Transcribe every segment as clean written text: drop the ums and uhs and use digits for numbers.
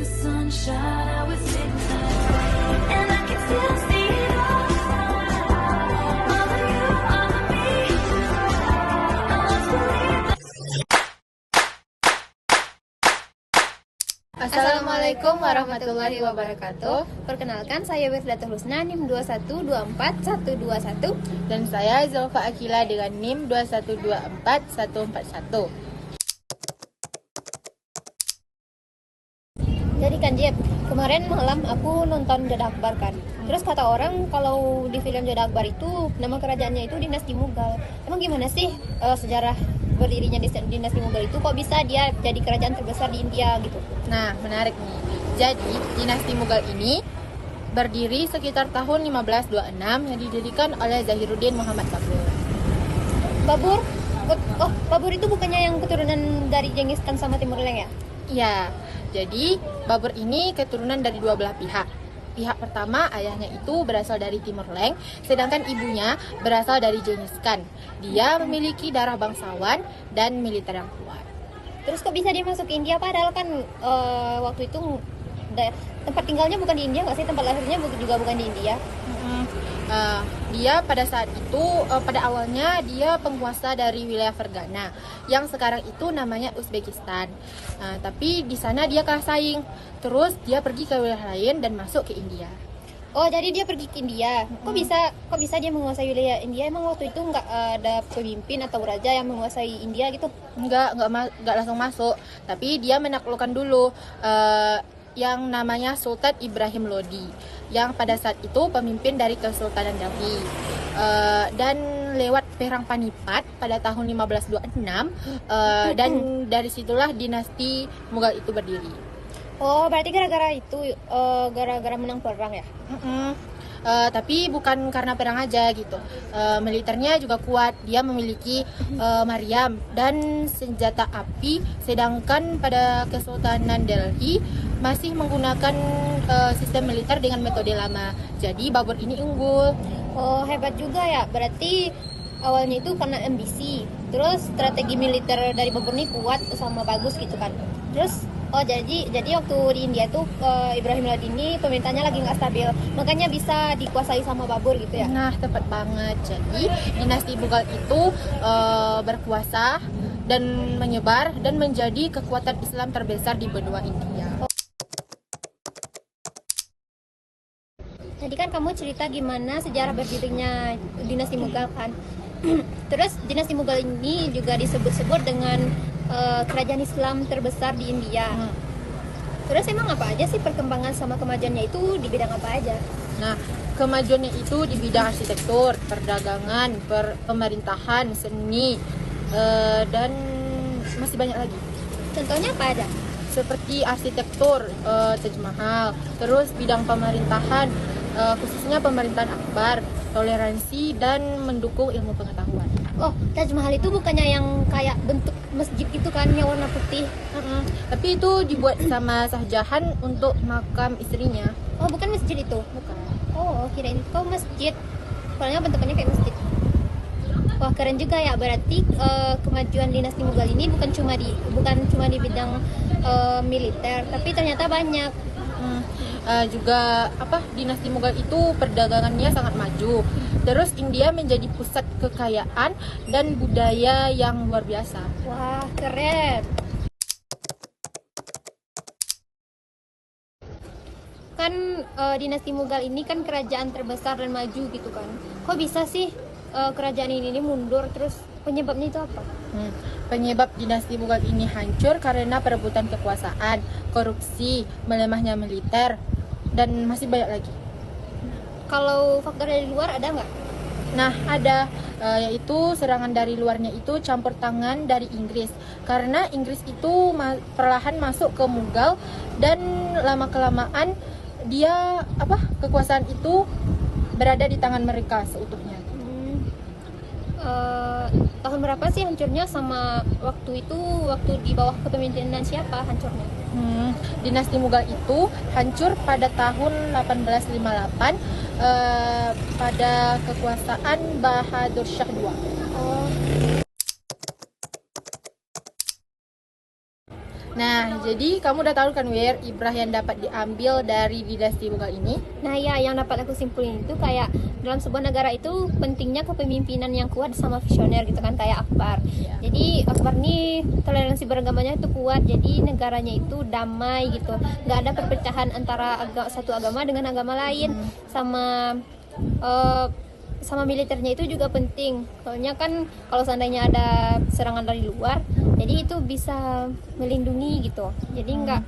sunshine, I was midnight, and I can still see it all. All of you, all of me. I lost belief. Assalamualaikum warahmatullahi wabarakatuh. Perkenalkan, saya Wirdatul Husna NIM 2124121 dan saya Zulfa Akila dengan NIM 2124141. Jadi kan Jeb, kemarin malam aku nonton Jodoh Akbar kan. Terus kata orang kalau di film Jodoh Akbar itu nama kerajaannya itu dinasti Mughal. Emang gimana sih sejarah berdirinya dinasti Mughal itu, kok bisa dia jadi kerajaan terbesar di India gitu? Nah, menarik nih. Jadi, dinasti Mughal ini berdiri sekitar tahun 1526 yang didirikan oleh Zahiruddin Muhammad Babur. Babur? Oh, Babur itu bukannya yang keturunan dari Genghis Khan sama Timur Leng ya? Iya, jadi Babur ini keturunan dari dua belah pihak. Pihak pertama, ayahnya itu berasal dari Timur Leng, sedangkan ibunya berasal dari Genghis Khan. Dia memiliki darah bangsawan dan militer yang kuat. Terus kok bisa dia masuk ke India, padahal kan waktu itu tempat tinggalnya bukan di India nggak sih? Tempat lahirnya juga bukan di India. Dia pada saat itu, pada awalnya dia penguasa dari wilayah Fergana yang sekarang itu namanya Uzbekistan. Tapi di sana dia kalah saing, terus dia pergi ke wilayah lain dan masuk ke India. Oh, jadi dia pergi ke India. Kok bisa dia menguasai wilayah India? Emang waktu itu nggak ada pemimpin atau raja yang menguasai India gitu? Enggak langsung masuk, tapi dia menaklukkan dulu yang namanya Sultan Ibrahim Lodi, yang pada saat itu pemimpin dari Kesultanan Delhi. Dan lewat perang Panipat pada tahun 1526, dan dari situlah dinasti Mughal itu berdiri. Oh, berarti gara-gara itu, gara-gara menang perang ya? Tapi bukan karena perang aja gitu. Militernya juga kuat. Dia memiliki Maryam dan senjata api, sedangkan pada Kesultanan Delhi masih menggunakan sistem militer dengan metode lama. Jadi Babur ini unggul. Oh, hebat juga ya. Berarti awalnya itu karena ambisi. Terus strategi militer dari Babur ini kuat sama bagus gitu kan. Terus jadi waktu di India tuh Ibrahim Lodi ini pemerintahnya lagi nggak stabil, makanya bisa dikuasai sama Babur gitu ya? Nah, tepat banget. Jadi dinasti Mughal itu berkuasa dan menyebar dan menjadi kekuatan Islam terbesar di benua India. Tadi kan kamu cerita gimana sejarah berdirinya dinasti Mughal kan. Terus dinasti Mughal ini juga disebut-sebut dengan kerajaan Islam terbesar di India. Terus emang apa aja sih perkembangan sama kemajuannya itu di bidang apa aja? Nah, kemajuannya itu di bidang arsitektur, perdagangan, pemerintahan, seni, dan masih banyak lagi. Contohnya apa aja? Seperti arsitektur, Taj Mahal, terus bidang pemerintahan, khususnya pemerintahan Akbar, toleransi, dan mendukung ilmu pengetahuan. Oh, Taj Mahal itu bukannya yang kayak bentuk masjid itu kan, yang warna putih? Tapi itu dibuat sama Shah Jahan untuk makam istrinya. Oh, bukan masjid itu? Bukan. Oh, kirain itu masjid. Soalnya bentukannya kayak masjid. Wah, keren juga ya. Berarti kemajuan dinasti Mughal ini bukan cuma di bidang militer, tapi ternyata banyak. Juga dinasti Mughal itu perdagangannya sangat maju. Terus India menjadi pusat kekayaan dan budaya yang luar biasa. Wah, keren. Kan dinasti Mughal ini kan kerajaan terbesar dan maju gitu kan. Kok bisa sih kerajaan ini mundur? Terus penyebabnya itu apa? Penyebab dinasti Mughal ini hancur karena perebutan kekuasaan, korupsi, melemahnya militer, dan masih banyak lagi. Kalau faktor dari luar ada nggak? Nah, ada, yaitu serangan dari luarnya itu campur tangan dari Inggris. Karena Inggris itu perlahan masuk ke Mughal, dan lama-kelamaan dia kekuasaan itu berada di tangan mereka seutuhnya. Tahun berapa sih hancurnya, sama waktu di bawah kepemimpinan siapa hancurnya? Dinasti Mughal itu hancur pada tahun 1858 pada kekuasaan Bahadur Shah II. Nah, jadi kamu udah tahu kan Wir, ibrah yang dapat diambil dari dinasti Mughal ini? Nah ya, yang dapat aku simpulin itu kayak dalam sebuah negara itu pentingnya kepemimpinan yang kuat sama visioner gitu kan, kayak Akbar. Iya. Jadi Akbar nih toleransi beragamanya itu kuat, jadi negaranya itu damai gitu, nggak ada perpecahan antara satu agama dengan agama lain. Sama militernya itu juga penting, soalnya kan kalau seandainya ada serangan dari luar, jadi itu bisa melindungi gitu. Jadi nggak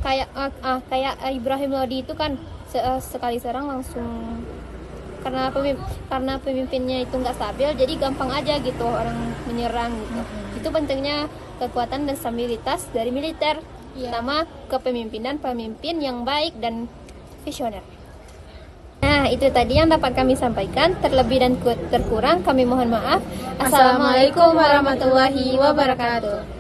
kayak Ibrahim Lodi itu kan sekali serang langsung, karena pemimpinnya itu nggak stabil, jadi gampang aja gitu orang menyerang gitu. Itu pentingnya kekuatan dan stabilitas dari militer, sama kepemimpinan pemimpin yang baik dan visioner. Nah, itu tadi yang dapat kami sampaikan. Terlebih dan terkurang kami mohon maaf. Assalamualaikum warahmatullahi wabarakatuh.